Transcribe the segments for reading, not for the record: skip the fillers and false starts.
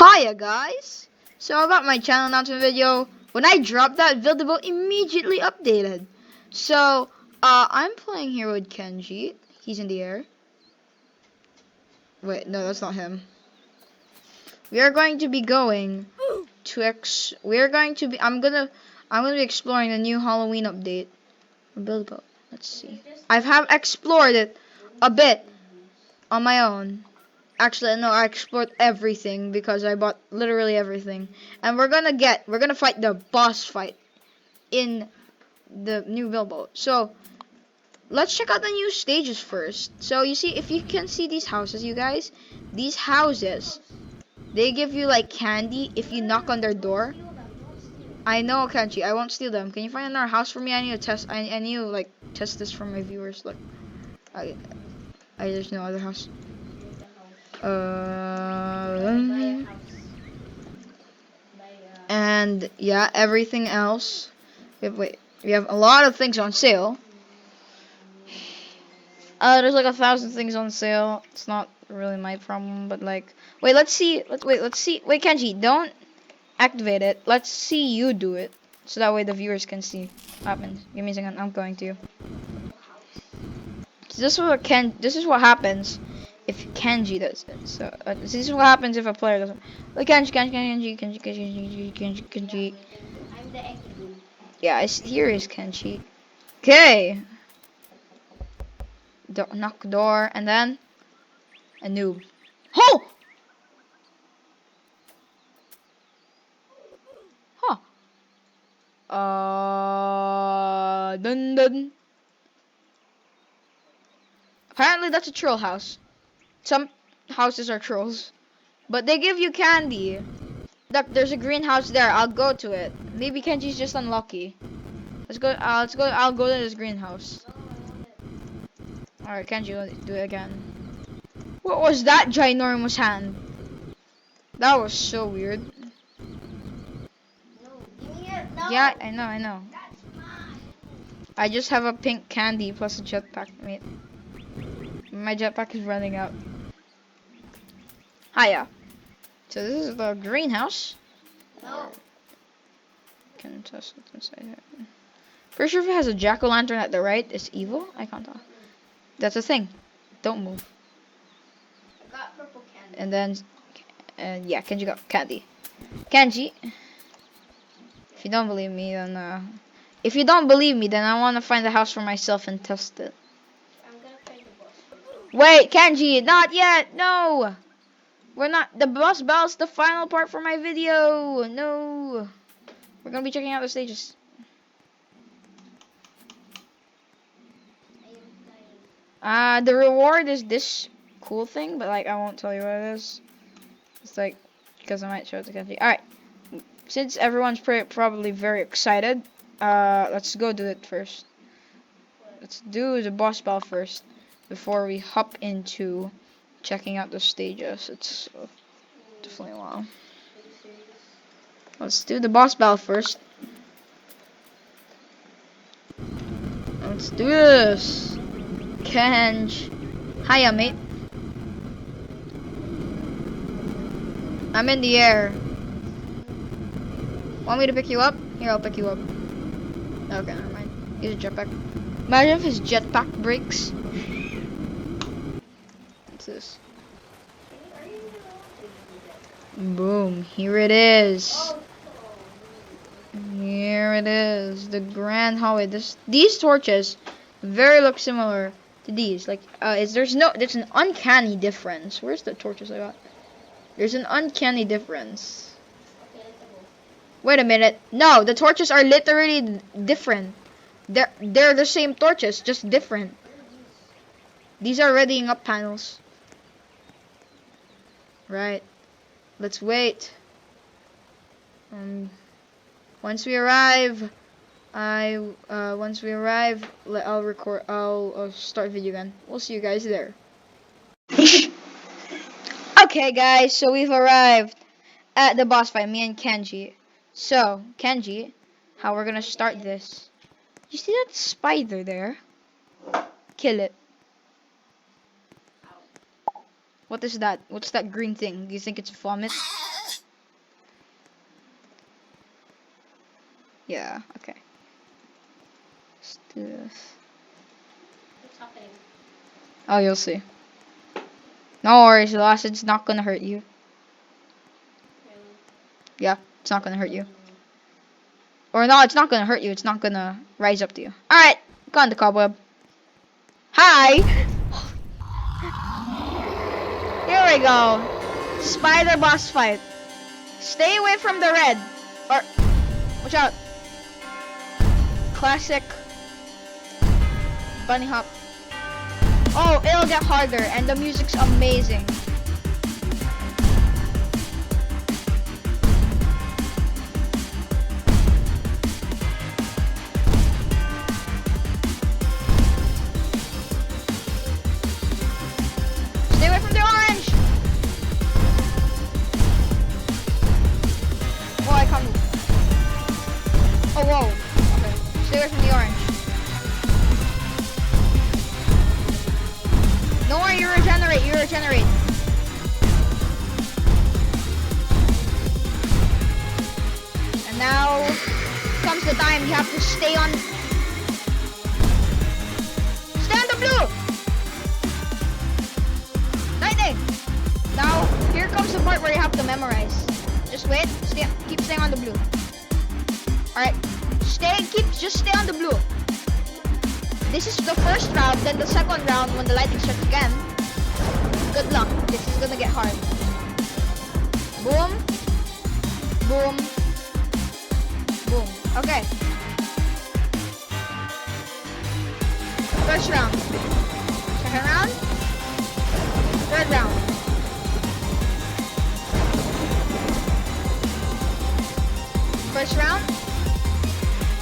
Hiya guys! So I got my channel announcement video. When I dropped that video, immediately updated. So I'm playing here with Kenji. He's in the air. Wait, no, that's not him. We are going to be going to I'm gonna be exploring the new Halloween update. Bilbo. Let's see. I have explored it a bit on my own. Actually, no, I explored everything because I bought literally everything. And we're gonna fight the boss fight in the new Bilbo. So, let's check out the new stages first. So, you see, if you can see these houses, you guys, these houses, they give you like candy if you knock on their door. I know, Kenji, I won't steal them. Can you find another house for me? I need to test, I need to like test this for my viewers. Look, there's no other house. And yeah, everything else. We have a lot of things on sale. There's like 1,000 things on sale. It's not really my problem, but like, let's see. Wait, Kenji, don't activate it. Let's see you do it, so that way the viewers can see what happens. Give me a second. I'm going to. So this is what happens if Kenji does it. So this is what happens if a player doesn't. Like Kenji. I'm the Ekidul. Yeah, here is Kenji. Okay. Knock door and then a noob. Oh! Huh. Dun dun. Apparently that's a troll house. Some houses are trolls, but they give you candy. Look, there's a greenhouse there. I'll go to it. Maybe Kenji's just unlucky. Let's go. I'll go to this greenhouse. All right, Kenji, let's do it again. What was that ginormous hand? That was so weird. No, give me it. No. Yeah, I know. That's mine. I just have a pink candy plus a jetpack, mate. My jetpack is running out. Hiya. So this is the greenhouse. No. Can test what's inside here. Pretty sure if it has a jack-o'-lantern at the right, it's evil. I can't tell. That's a thing. Don't move. I got purple candy. And then, yeah, Kenji got candy. Kenji, if you don't believe me, then I want to find the house for myself and test it. I'm gonna find the boss first. Wait, Kenji, not yet. No, we're not. The boss battle's the final part for my video. No, we're gonna be checking out the stages. The reward is this cool thing, but like I won't tell you what it is. It's like because I might show it to Kenji. All right, since everyone's probably very excited, let's go do it first. Let's do the boss battle first before we hop into checking out the stages. It's definitely long. Let's do the boss battle first. Let's do this. Kenj. Hiya, mate. I'm in the air. Want me to pick you up? Here, I'll pick you up. Okay, never mind. Use a jetpack. Imagine if his jetpack breaks. What's this? Boom. Here it is. Here it is. The grand hallway. These torches look similar to these. Like, there's an uncanny difference. Where's the torches I got? There's an uncanny difference. Wait a minute. No, the torches are literally different. They're the same torches, just different. These are readying up panels. Right. Let's wait. Once we arrive, I'll record. I'll start video again. We'll see you guys there. Okay, guys. So we've arrived at the boss fight. Me and Kenji. So Kenji, how we're gonna start this? You see that spider there? Kill it. What is that? What's that green thing? Do you think it's vomit? Yeah, okay. Let's do this. What's happening? Oh, you'll see. No worries, Lost. It's not gonna hurt you. Really? Yeah, it's not gonna hurt you. Or no, it's not gonna hurt you. It's not gonna rise up to you. Alright, go on the cobweb. Hi! Here we go. Spider boss fight. Stay away from the red. Or, watch out. Classic bunny hop. Oh, it'll get harder, and the music's amazing. Stay away from the orange. Oh, I can't move. Oh, whoa. Okay. Stay away from the orange. Don't worry, you regenerate, you regenerate. And now comes the time you have to stay on. Stay on the blue! Lightning! Now, here comes the part where you have to memorize. Just wait, keep staying on the blue. Alright, just stay on the blue. This is the first round, then the second round when the lightning strikes again. Good luck, this is gonna get hard. Boom. Boom. Boom. Okay. First round. Second round. Third round. First round.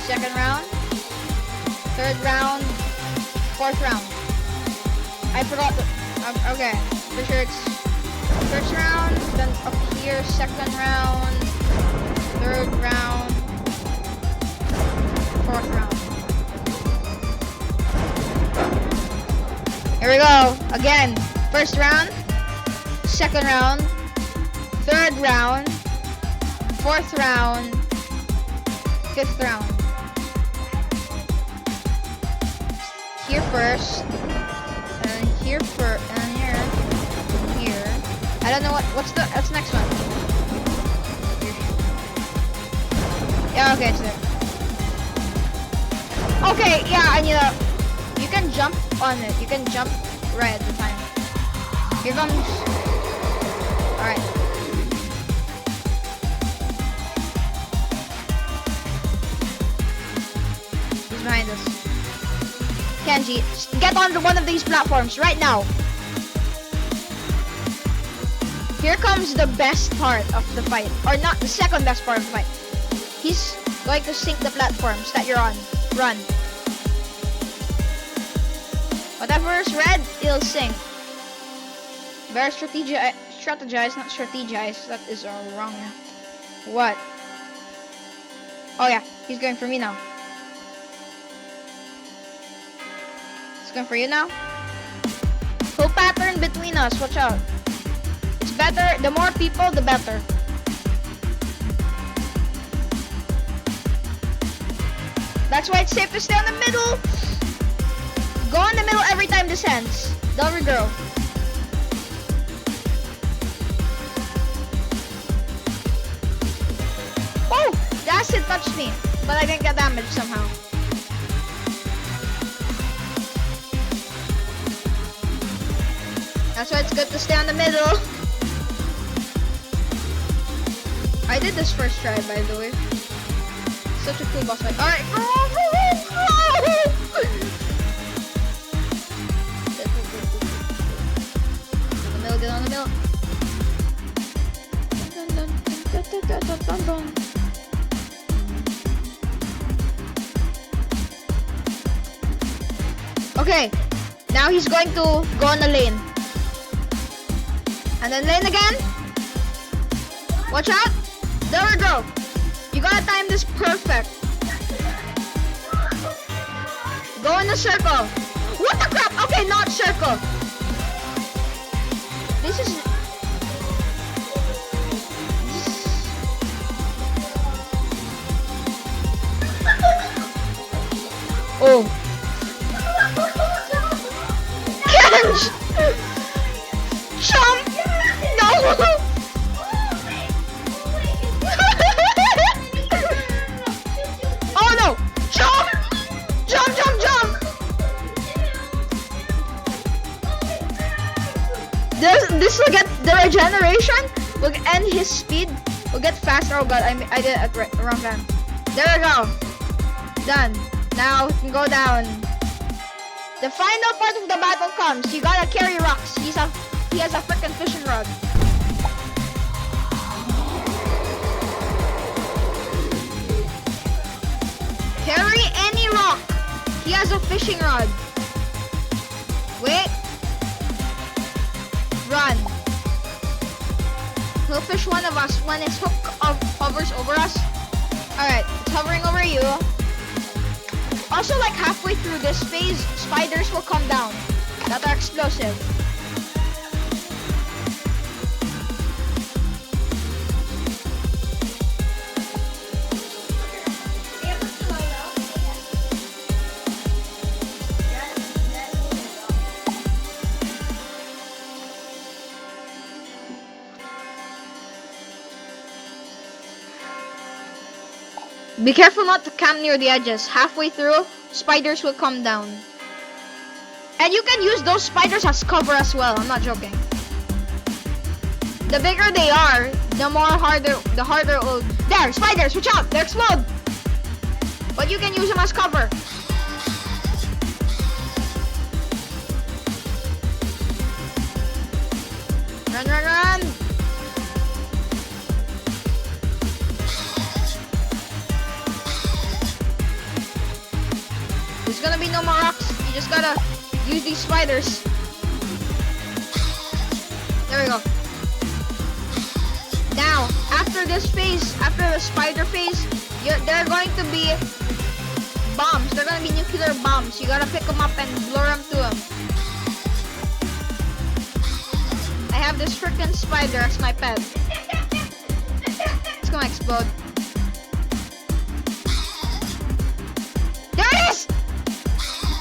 Second round. Third round. Fourth round. I forgot the... okay. For sure it's first round, then up here, second round, third round, fourth round. Here we go. Again. First round, second round, third round, fourth round, fifth round. Here first, and here first, and here. I don't know what's next one. Yeah, okay, it's there. Okay, yeah, I need a. You can jump on it. You can jump right at the time. Here comes. All right. He's behind us. Kenji, get onto one of these platforms right now. Here comes the best part of the fight. Or not, the second best part of the fight. He's going to sink the platforms that you're on. Run. Whatever is red, it'll sink. Better strategize, not strategize. That is wrong. What? Oh yeah, he's going for me now. He's going for you now. Full pattern between us, watch out. It's better, the more people, the better. That's why it's safe to stay in the middle. Go in the middle every time this ends. Double girl. Oh, the acid touched me, but I didn't get damaged somehow. That's why it's good to stay in the middle. I did this first try, by the way. Such a cool boss fight. Alright, go! Get on the middle. Okay, now he's going to go on the lane. And then lane again. Watch out. There we go. You gotta time this perfect. Go in the circle. What the crap? Okay, not circle. This is... Orange! Jump! No! Oh no! Jump! Jump, jump, jump! This will get the regeneration. Will end his speed. Will get faster. Oh god, I did it at wrong time. There we go. Done. Now we can go down. The final part of the battle comes. You gotta carry rocks. He has a freaking fishing rod. Carry any rock. He has a fishing rod. Wait. Run. He'll fish one of us when his hook hovers over us. Alright, it's hovering over you. Also, like halfway through this phase, spiders will come down that are explosive. Be careful not to camp near the edges. Halfway through, spiders will come down. And you can use those spiders as cover as well. I'm not joking. The bigger they are, the harder it will. There, spiders, watch out, they explode. But you can use them as cover. Run, run, run. There's gonna be no more rocks. You just gotta use these spiders. There we go. Now, after this phase, after the spider phase, there are going to be bombs. They're gonna be nuclear bombs. You gotta pick them up and lure them to them. I have this freaking spider as my pet. It's gonna explode. There it is!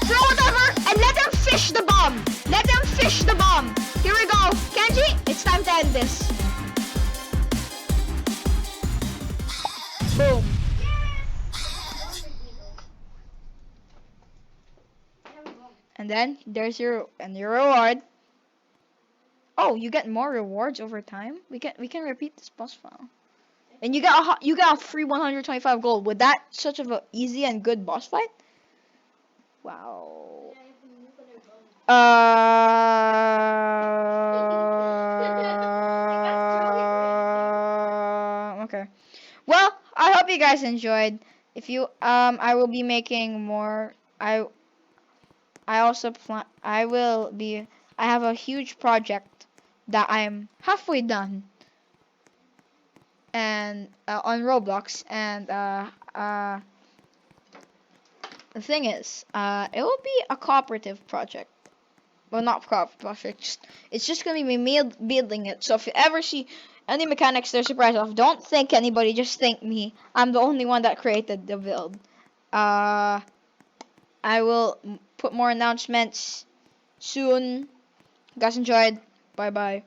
Throw whatever and let them fish the bomb. Let them fish the bomb. Here we go. Kenji, it's time to end this. Boom. And then there's your reward. Oh, you get more rewards over time. We can repeat this boss file. And you got a free 125 gold. With that such of a easy and good boss fight? Wow. Okay. Well, I hope you guys enjoyed. If you I will be making more. I also plan. I have a huge project that I'm halfway done, and on Roblox, and the thing is, it will be a cooperative project. Well, not cooperative project. It's just gonna be me building it. So if you ever see any mechanics they're surprised of, don't think anybody. Just think me. I'm the only one that created the build. I will put more announcements soon. You guys enjoyed. Bye bye.